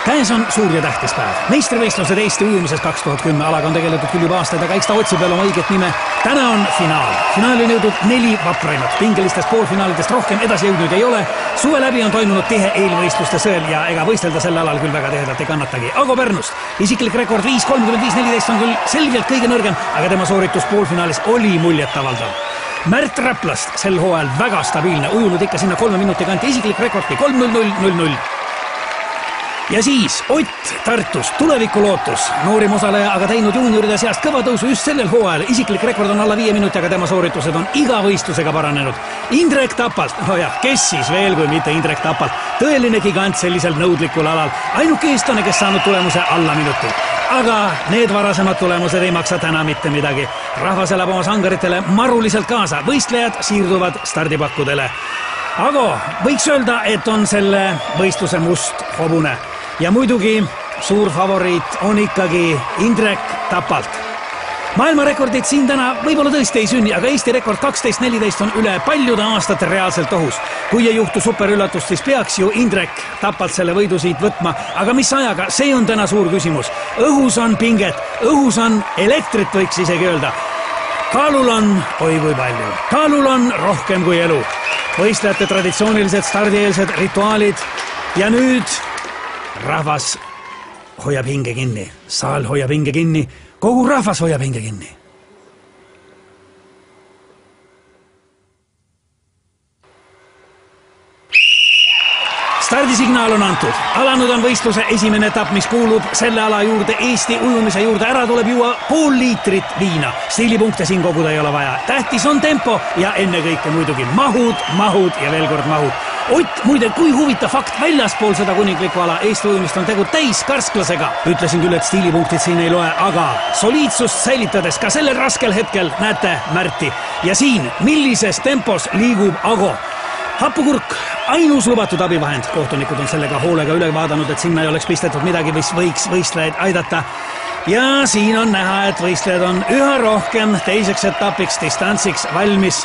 Käes on suur ja tähtis päev. Meistrivõistlused Eesti ujumises 2010 alaga on tegeletud küll juba aastaid, aga eks ta otsib veel oma õiget nime. Täna on finaal. Finaali on jõudnud 4 vapraimat. Pingelistest poolfinaalidest rohkem edasi jõudnud ei ole. Suve läbi on toimunud tihe eelvõistluste sõel ja ega võistelda selle alal küll väga tihedalt ei kannatagi. Ago Pärnust. Isiklik rekord 5.35.14 on küll selgelt kõige nõrgem, aga tema sooritus poolfinaalis oli muljetavaldav. Märt Räplast sel hooajal väga stabiilne, ujunud ikka sinna 3 minuti kanti, isiklik rekordki 3.00.00. Ja siis Ott Tartust, tulevikulootus, noorim osaleja, aga teinud juunioride seast kõva tõusu just sellel hooajal. Isiklik rekord on alla 5 minuti, aga tema sooritused on iga võistlusega paranenud. Indrek Tapalt, kes siis veel kui mitte Indrek Tapalt, tõeline gigant sellisel nõudlikul alal. Ainuke eestlane, kes saanud tulemuse alla minuti. Aga need varasemad tulemused ei maksa täna mitte midagi. Rahvas elab oma sangaritele maruliselt kaasa, võistlejad siirduvad stardipakkudele. Ago, võiks öelda, et on selle võistluse must hobune. Ja muidugi suur favoriit on ikkagi Indrek Tapalt. Maailmarekordid siin täna võib-olla tõesti ei sünni, aga Eesti rekord 12.14 on üle paljude aastate reaalselt ohus. Kui ei juhtu superüllatust, siis peaks ju Indrek Tapalt selle võidu siit võtma. Aga mis ajaga, see on täna suur küsimus. Õhus on pinget, õhus on elektrit, võiks isegi öelda. Kaalul on, oi kui palju, kaalul on rohkem kui elu. Võistlejate traditsioonilised stardieelsed rituaalid ja nüüd rahvas hoiab hinge kinni, saal hoiab hinge kinni, kogu rahvas hoiab hinge kinni. Stardisignaal on antud. Alanud on võistluse esimene etapp, mis kuulub selle ala juurde, Eesti ujumise juurde. Ära tuleb juua pool liitrit viina. Stiilipunkte siin koguda ei ole vaja. Tähtis on tempo ja ennekõike muidugi mahud ja veel kord mahud. Ott, muide, kui huvitav fakt, väljaspool seda kuninglikku ala Eesti ujumist on tegu täis karsklasega. Ütlesin küll, et stiilipunktid siin ei loe, aga soliidsust säilitades ka sellel raskel hetkel näete Märti. Ja siin, millises tempos liigub Ago. Happukurk, ainus lubatud abivahend. Kohtunikud on sellega hoolega üle vaadanud, et sinna ei oleks pistetud midagi, mis võiks võistlejaid aidata. Ja siin on näha, et võistlejad on üha rohkem teiseks etapiks distantsiks valmis.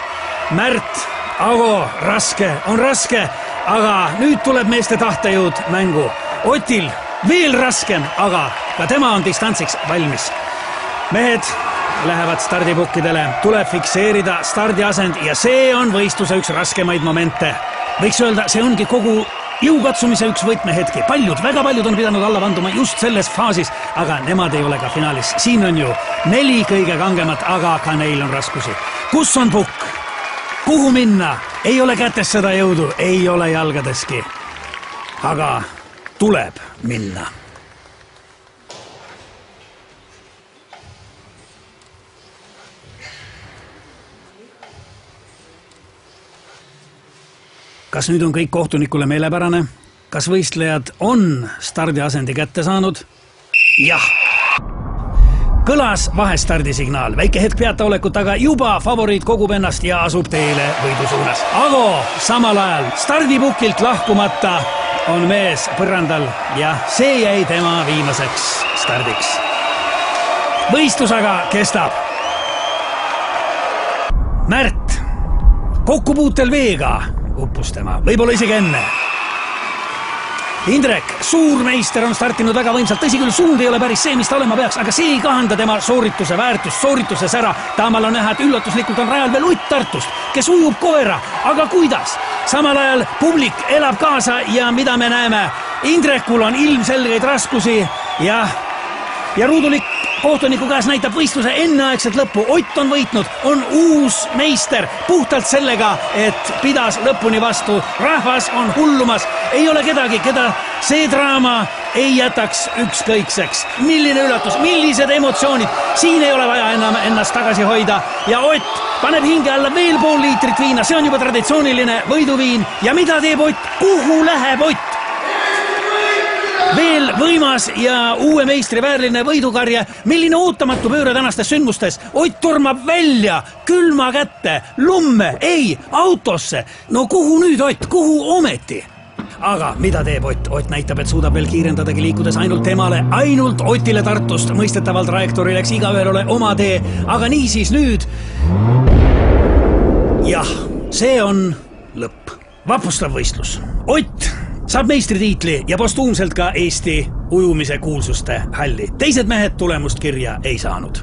Märt, Ago, raske, on raske, aga nüüd tuleb meeste tahtejõud mängu. Otil veel raskem, aga ka tema on distantsiks valmis. Mehed lähevad stardipukkidele, tuleb fikseerida stardiasend ja see on võistluse üks raskemaid momente. Võiks öelda, see ongi kogu jõukatsumise üks võtmehetki. Väga paljud on pidanud alla vanduma just selles faasis, aga nemad ei ole ka finaalis. Siin on ju 4 kõige kangemat, aga ka neil on raskusi. Kus on pukk? Kuhu minna? Ei ole kätes seda jõudu, ei ole jalgadeski. Aga tuleb minna. Kas nüüd on kõik kohtunikule meelepärane? Kas võistlejad on stardiasendi kätte saanud? Jah! Kõlas vahestardisignaal. Väike hetk peataolekut, aga juba favoriit kogub ennast ja asub teele võidu suunas. Ago samal ajal stardipukilt lahkumata on mees põrandal ja see jäi tema viimaseks stardiks. Võistlus aga kestab. Märt, kokkupuutel veega uppus tema, võib-olla isegi enne. Indrek, suurmeister on startinud väga võimsalt, tõsi küll, suund ei ole päris see, mis ta olema peaks, aga see ei kahanda tema soorituse väärtust, soorituse sära. Taamal on näha, et üllatuslikult on rajal veel Ott Tartust, kes ujub koera, aga kuidas? Samal ajal publik elab kaasa ja mida me näeme? Indrekul on ilmselgeid raskusi ja ruudulik kohtuniku käes näitab võistluse enneaegset lõppu. Ott on võitnud, on uus meister puhtalt sellega, et pidas lõpuni vastu. Rahvas on hullumas, ei ole kedagi, keda see draama ei jätaks ükskõikseks. Milline üllatus, millised emotsioonid, siin ei ole vaja enam ennast tagasi hoida ja Ott paneb hinge alla veel pool liitrit viina, see on juba traditsiooniline võiduviin ja mida teeb Ott, kuhu läheb Ott? Veel võimas ja uue meistri väärline võidukarje. Milline ootamatu pööre tänastes sündmustes. Ott tormab välja, külma kätte, lumme, ei, autosse. No kuhu nüüd Ott, kuhu ometi? Aga mida teeb Ott? Ott näitab, et suudab veel kiirendadagi liikudes ainult temale, ainult Otile Tartust. Mõistetavalt trajektoori läks igaühel ole oma tee, aga niisiis nüüd. Jah, see on lõpp. Vapustav võistlus. Ott saab meistritiitli ja postuumselt ka Eesti ujumise kuulsuste halli. Teised mehed tulemust kirja ei saanud.